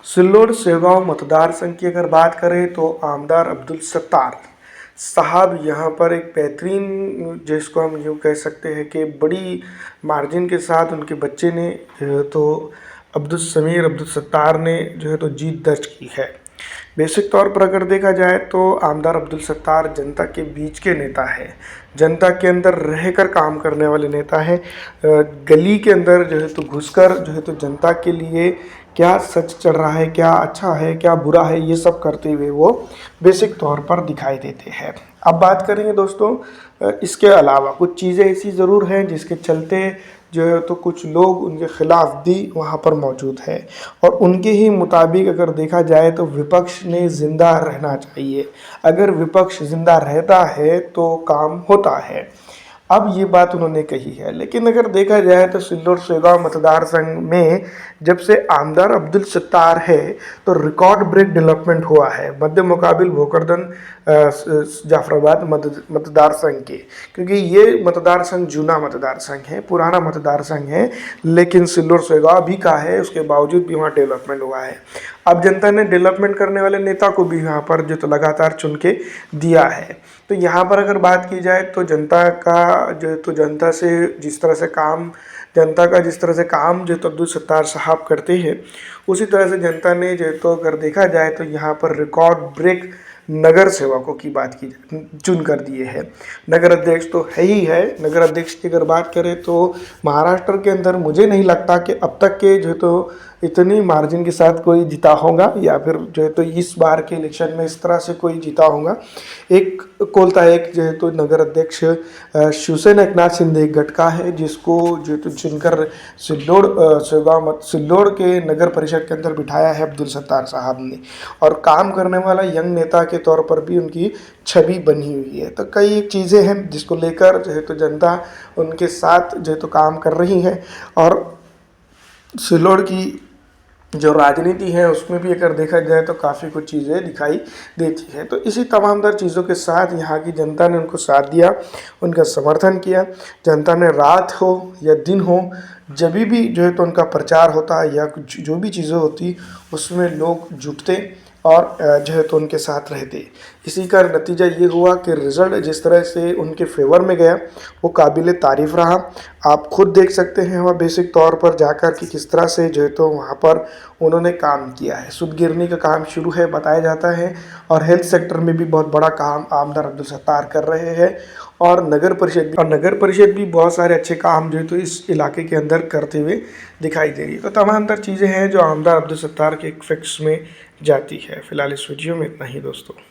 सिल्लोड सेगांव मतदार संघ की अगर बात करें तो आमदार अब्दुल सत्तार साहब यहाँ पर एक बेहतरीन, जिसको हम यूँ कह सकते हैं कि बड़ी मार्जिन के साथ उनके बच्चे ने तो अब्दुल सत्तार ने जो है तो जीत दर्ज की है। बेसिक तौर पर अगर देखा जाए तो आमदार अब्दुल सत्तार जनता के बीच के नेता है, जनता के अंदर रहकर काम करने वाले नेता है। गली के अंदर जो है तो घुसकर जो है तो जनता के लिए क्या सच चल रहा है, क्या अच्छा है, क्या बुरा है, ये सब करते हुए वो बेसिक तौर पर दिखाई देते हैं। अब बात करेंगे दोस्तों, इसके अलावा कुछ चीज़ें ऐसी ज़रूर हैं जिसके चलते जो है तो कुछ लोग उनके खिलाफ भी वहाँ पर मौजूद है, और उनके ही मुताबिक अगर देखा जाए तो विपक्ष ने ज़िंदा रहना चाहिए। अगर विपक्ष ज़िंदा रहता है तो काम होता है, अब ये बात उन्होंने कही है। लेकिन अगर देखा जाए तो सिल्लोड सेगांव मतदार संघ में जब से आमदार अब्दुल सत्तार है तो रिकॉर्ड ब्रेक डेवलपमेंट हुआ है मध्य मुकाबिल भोकरदन जाफराबाद मतदार संघ के, क्योंकि ये मतदार संघ जूना मतदार संघ है, पुराना मतदार संघ है, लेकिन सिल्लोड सेगांव भी का है, उसके बावजूद भी वहाँ डेवलपमेंट हुआ है। अब जनता ने डेवलपमेंट करने वाले नेता को भी यहाँ पर जो तो लगातार चुन के दिया है। तो यहाँ पर अगर बात की जाए तो जनता का जो तो जनता से जिस तरह से काम जनता का जिस तरह से काम जो तो अब्दुल सत्तार साहब करते हैं, उसी तरह से जनता ने जो तो अगर देखा जाए तो यहाँ पर रिकॉर्ड ब्रेक नगर सेवकों की बात की चुन कर दिए हैं। नगर अध्यक्ष तो है ही है। नगर अध्यक्ष की अगर बात करें तो महाराष्ट्र के अंदर मुझे नहीं लगता कि अब तक के जो तो इतनी मार्जिन के साथ कोई जीता होगा, या फिर जो है तो इस बार के इलेक्शन में इस तरह से कोई जीता होगा। एक कोलतायक जो है तो नगर अध्यक्ष शिवसेना एकनाथ शिंदे गट का है, जिसको जो तो चुनकर सिल्लोड के नगर परिषद के अंदर बिठाया है अब्दुल सत्तार साहब ने, और काम करने वाला यंग नेता के तौर पर भी उनकी छवि बनी हुई है। तो कई चीज़ें हैं जिसको लेकर जो है तो जनता उनके साथ जो है तो काम कर रही है, और सिल्लोड की जो राजनीति है उसमें भी अगर देखा जाए तो काफ़ी कुछ चीज़ें दिखाई देती है। तो इसी तमामदार चीज़ों के साथ यहाँ की जनता ने उनको साथ दिया, उनका समर्थन किया। जनता ने रात हो या दिन हो, जब भी जो है तो उनका प्रचार होता है या कुछ जो भी चीज़ें होती उसमें लोग जुटते और जो है तो उनके साथ रहते। इसी का नतीजा ये हुआ कि रिज़ल्ट जिस तरह से उनके फेवर में गया वो काबिल तारीफ़ रहा। आप खुद देख सकते हैं वहाँ बेसिक तौर पर जाकर कि किस तरह से जो है तो वहाँ पर उन्होंने काम किया है। सूद गिरनी का काम शुरू है बताया जाता है, और हेल्थ सेक्टर में भी बहुत बड़ा काम आमदार अब्दुल सत्तार कर रहे हैं, और नगर परिषद भी बहुत सारे अच्छे काम जो है तो इस इलाके के अंदर करते हुए दिखाई दे रही है। तो तमाम तर चीज़ें हैं जो आमदार अब्दुल सत्तार के इफेक्ट्स में जाती है। फिलहाल इस वीडियो में इतना ही दोस्तों।